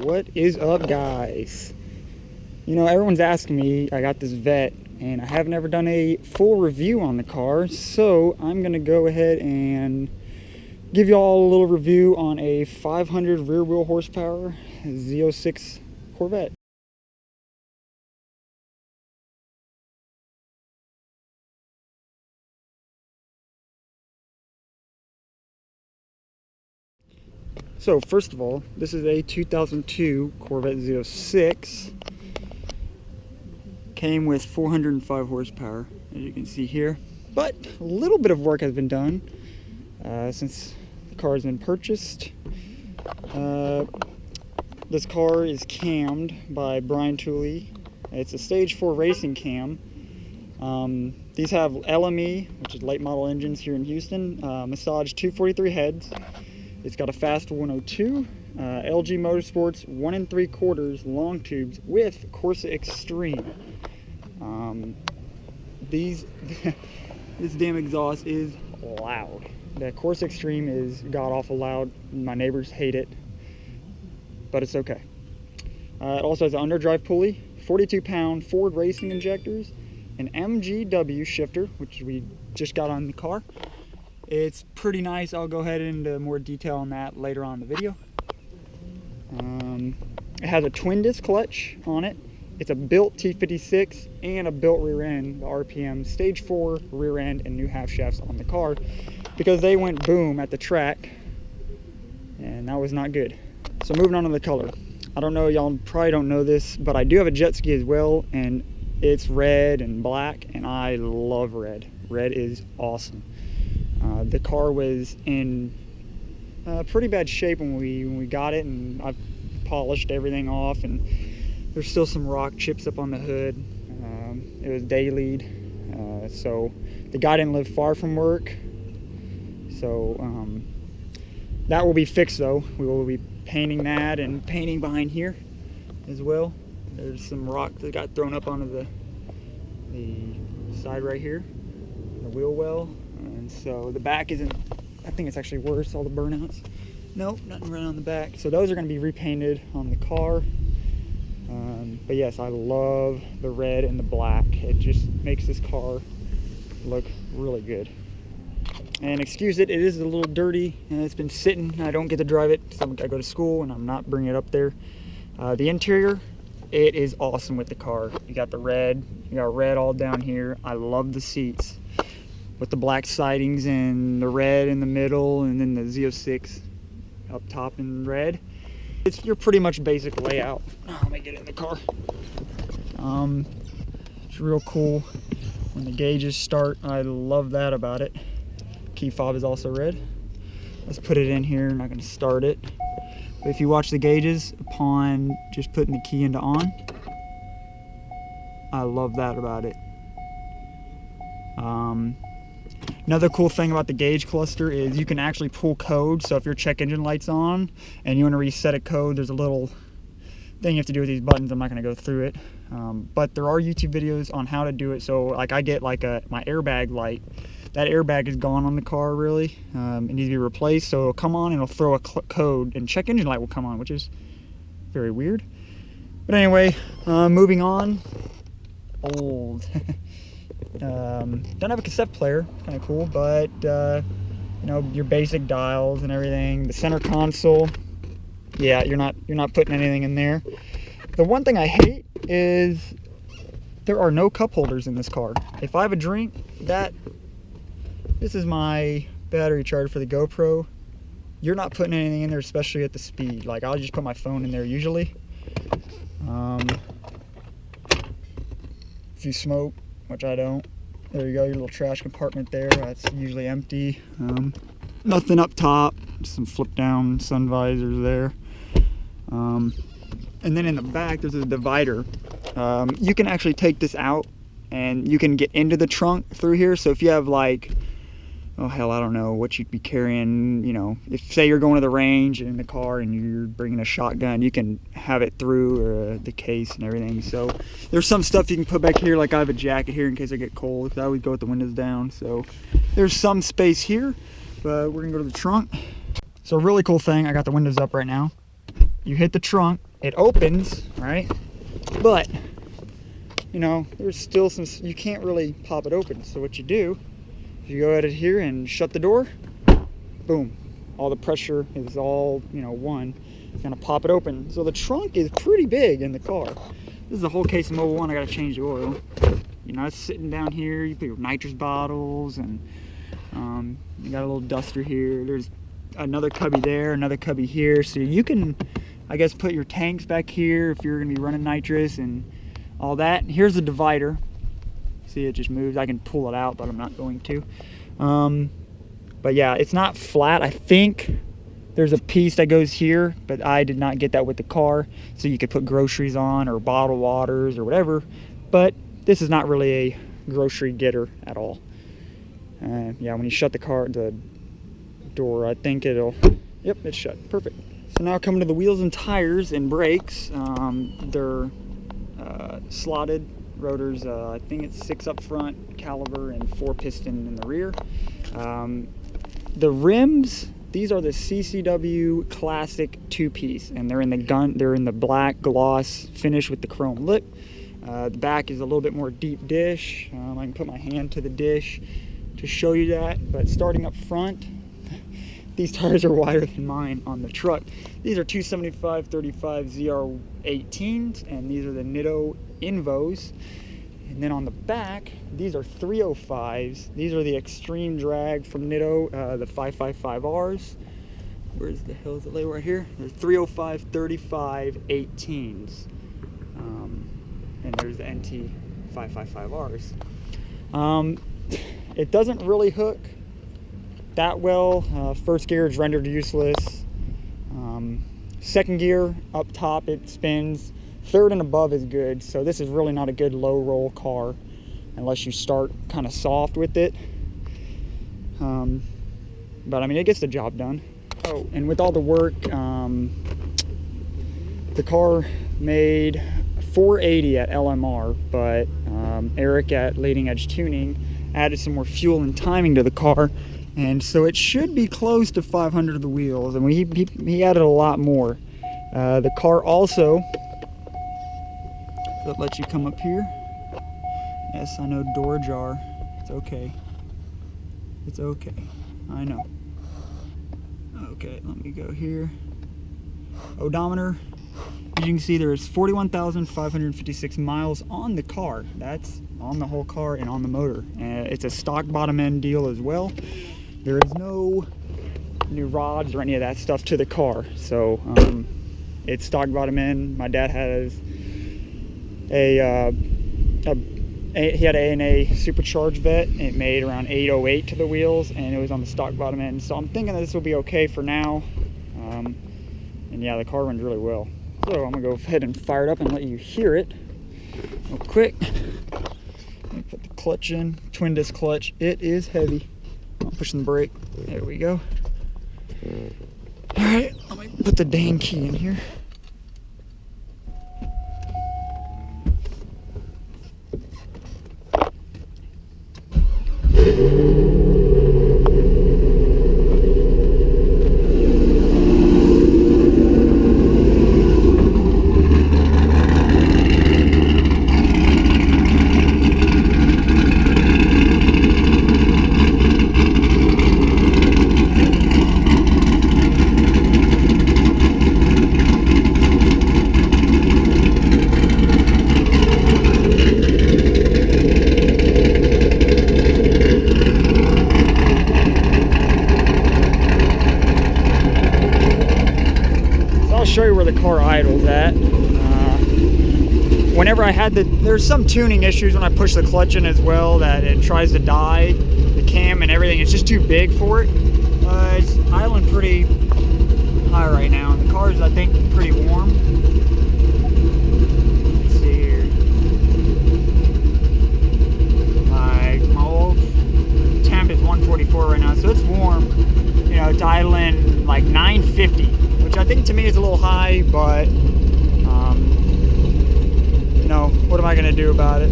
What is up, guys? You know, everyone's asking me, I got this Vet and I haven't ever done a full review on the car, so I'm gonna go ahead and give you all a little review on a 500 rear wheel horsepower Z06 Corvette. So first of all, this is a 2002 Corvette Z06. Came with 405 horsepower, as you can see here. But a little bit of work has been done since the car has been purchased. This car is cammed by Brian Tooley. It's a Stage 4 racing cam. These have LME, which is late model engines here in Houston, massaged 243 heads. It's got a fast 102, LG Motorsports 1 3/4 long tubes with Corsa Extreme. This damn exhaust is loud. The Corsa Extreme is god-awful loud. My neighbors hate it, but it's okay. It also has an underdrive pulley, 42-pound Ford racing injectors, an MGW shifter, which we just got on the car. It's pretty nice. I'll go ahead into more detail on that later on in the video. It has a twin disc clutch on it. It's a built T56 and a built rear end, the RPM Stage 4 rear end and new half shafts on the car because they went boom at the track and that was not good. So moving on to the color. I don't know, y'all probably don't know this, but I do have a jet ski as well, and it's red and black, and I love red. Red is awesome. The car was in pretty bad shape when we got it, and I've polished everything off, and there's still some rock chips up on the hood. It was day lead, so the guy didn't live far from work, so that will be fixed though. We will be painting that and painting behind here as well. There's some rock that got thrown up onto the side right here, the wheel well. And so the back isn't, I think it's actually worse, all the burnouts. Nope, nothing right on the back. So those are going to be repainted on the car. But yes, I love the red and the black. It just makes this car look really good. And excuse it, it is a little dirty and it's been sitting. I don't get to drive it so I go to school and I'm not bringing it up there. The interior, it is awesome with the car. You got the red, you got red all down here. I love the seats with the black sidings and the red in the middle, and then the Z06 up top in red. It's your pretty much basic layout. Oh, let me get in the car. It's real cool when the gauges start. I love that about it. Key fob is also red. Let's put it in here. I'm not going to start it. But if you watch the gauges upon just putting the key into on, I love that about it. Another cool thing about the gauge cluster is you can actually pull code. So if your check engine light's on and you want to reset a code, there's a little thing you have to do with these buttons. I'm not going to go through it, but there are YouTube videos on how to do it. So like I get like my airbag light. That airbag is gone on the car really. It needs to be replaced. So it'll come on and it'll throw a code and check engine light will come on, which is very weird. But anyway, moving on. Old. Don't have a cassette player, kind of cool, but you know, your basic dials and everything. The center console, yeah, you're not putting anything in there. The one thing I hate is there are no cup holders in this car. If I have a drink, this is my battery charger for the GoPro. You're not putting anything in there, especially at the speed. Like I'll just put my phone in there usually. If you smoke, which I don't, there you go, your little trash compartment there. That's usually empty. Nothing up top, some flip down sun visors there. And then in the back there's a divider. You can actually take this out and you can get into the trunk through here. So if you have like, oh hell, I don't know what you'd be carrying, you know, if say you're going to the range in the car and you're bringing a shotgun, you can have it through the case and everything. So there's some stuff you can put back here, like I have a jacket here in case I get cold, because I always go with the windows down. So there's some space here, but we're gonna go to the trunk. So a really cool thing, I got the windows up right now. You hit the trunk it opens, right? But, you know, there's still some, you can't really pop it open. So what you do is you go at it here and shut the door, boom. All the pressure is all, you know, one. It's gonna pop it open. So the trunk is pretty big in the car. This is a whole case of Mobil 1. I gotta change the oil. You know, it's sitting down here. You put your nitrous bottles, and you got a little duster here. There's another cubby there, another cubby here. So you can, I guess, put your tanks back here if you're gonna be running nitrous and all that. Here's the divider. See, it just moves. I can pull it out, but I'm not going to. But yeah, it's not flat. I think there's a piece that goes here, but I did not get that with the car. So you could put groceries on or bottled waters or whatever. But this is not really a grocery getter at all. Yeah, when you shut the door, I think it'll, yep, it's shut. Perfect. So now coming to the wheels and tires and brakes. They're slotted rotors. I think it's 6 up front caliber and 4 piston in the rear. The rims, these are the CCW Classic 2-piece, and they're in the black gloss finish with the chrome lip. The back is a little bit more deep dish. I can put my hand to the dish to show you that. But starting up front, these tires are wider than mine on the truck. These are 275/35 ZR18s, and these are the Nitto Invos. And then on the back, these are 305s. These are the extreme drag from Nitto, the 555Rs. Where's the hell is it? Right here. They're 305/35 18s. And there's the NT 555Rs. It doesn't really hook that well. First gear is rendered useless. Second gear up top, it spins. Third and above is good, so this is really not a good low roll car unless you start kind of soft with it. But I mean, it gets the job done. Oh, and with all the work, the car made 480 at LMR, but Eric at Leading Edge Tuning added some more fuel and timing to the car, and so it should be close to 500 of the wheels, and he added a lot more. The car also, that lets you come up here. Yes, I know, door ajar. It's okay. It's okay. I know. Okay, let me go here. Odometer. As you can see, there's 41,556 miles on the car. That's on the whole car and on the motor. It's a stock bottom end deal as well. There is no new rods or any of that stuff to the car. So it's stock bottom end. My dad has he had an A&A supercharged vet. It made around 808 to the wheels, and it was on the stock bottom end. So I'm thinking that this will be okay for now. And yeah, the car runs really well. So I'm gonna go ahead and fire it up and let you hear it real quick. Let me put the clutch in, twin disc clutch. It is heavy. I'm pushing the brake. There we go. All right, let me put the dang key in here. Show you where the car idles at. Whenever I had there's some tuning issues when I push the clutch in as well, that it tries to die the cam and everything. It's just too big for it. It's idling pretty high right now. The car is, I think, pretty warm. Let's see here. My old temp is 144 right now, so it's warm. You know, it's idling like 950. Which I think to me is a little high, but you know, what am I gonna do about it?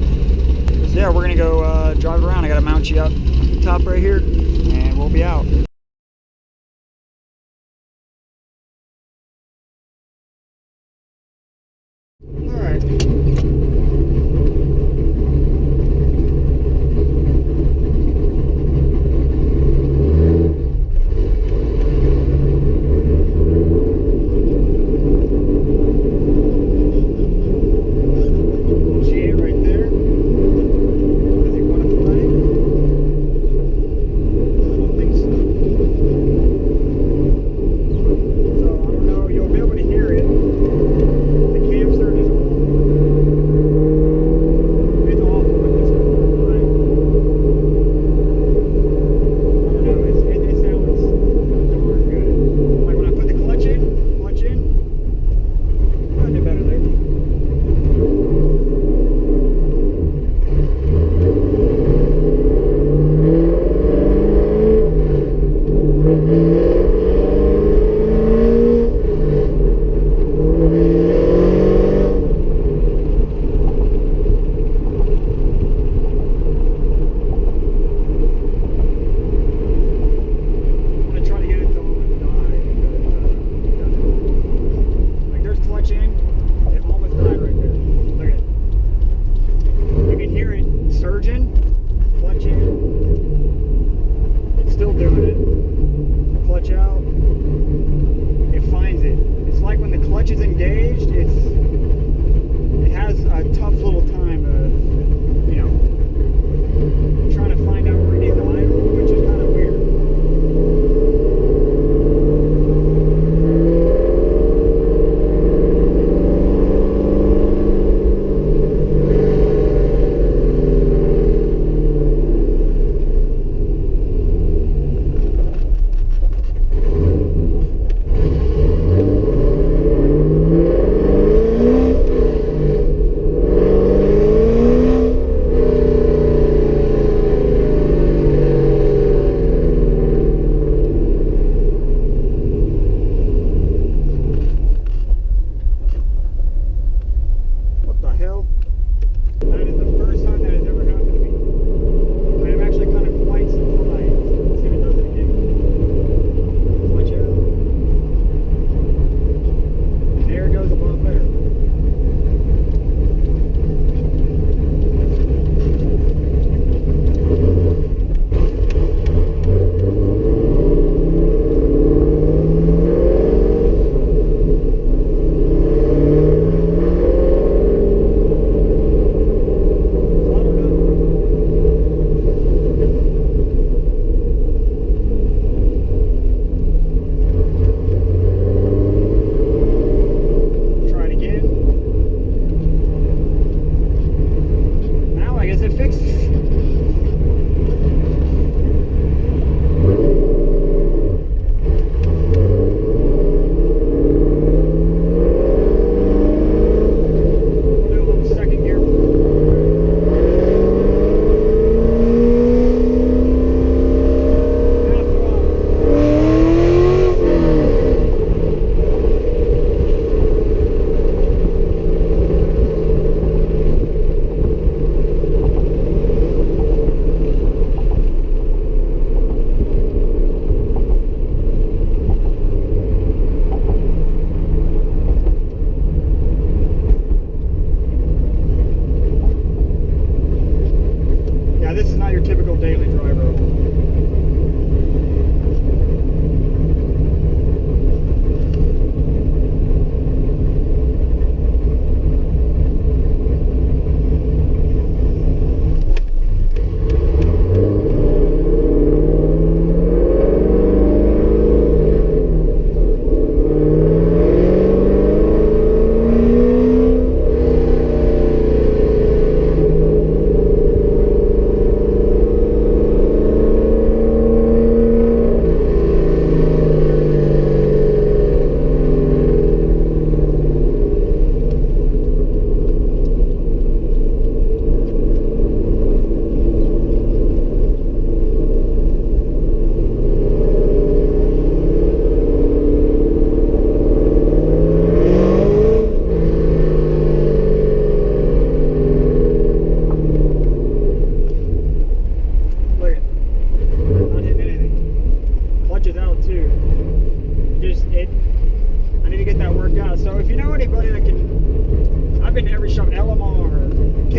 So yeah, we're gonna go drive around. I gotta mount you up top right here, and we'll be out. Alright.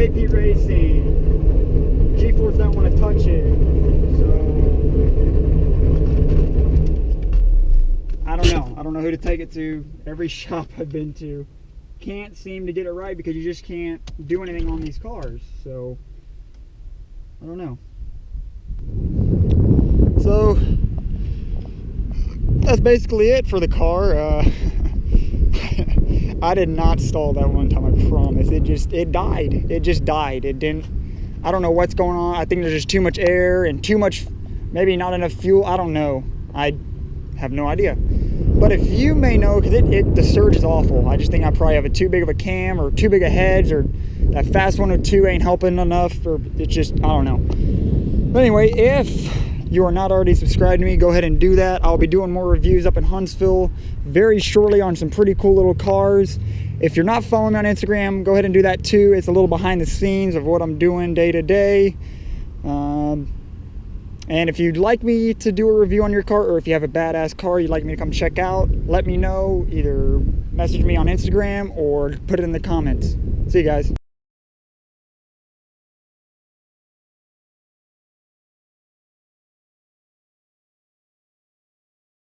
KP Racing. G-Force don't want to touch it. So I don't know who to take it to. Every shop I've been to can't seem to get it right because you just can't do anything on these cars. So I don't know. So that's basically it for the car. I did not stall that one time, I promise. It died. It just died. It didn't, I don't know what's going on. I think there's just too much air and too much, maybe not enough fuel. I don't know. I have no idea. But if you may know, because the surge is awful. I just think I probably have too big of a cam or too big of heads, or that fast 102 ain't helping enough, or it's just, I don't know. But anyway, if you are not already subscribed to me, go ahead and do that. I'll be doing more reviews up in Huntsville very shortly on some pretty cool little cars. If you're not following me on Instagram, go ahead and do that too. It's a little behind the scenes of what I'm doing day to day. And if you'd like me to do a review on your car, or if you have a badass car you'd like me to come check out, let me know. Either message me on Instagram or put it in the comments. See you guys.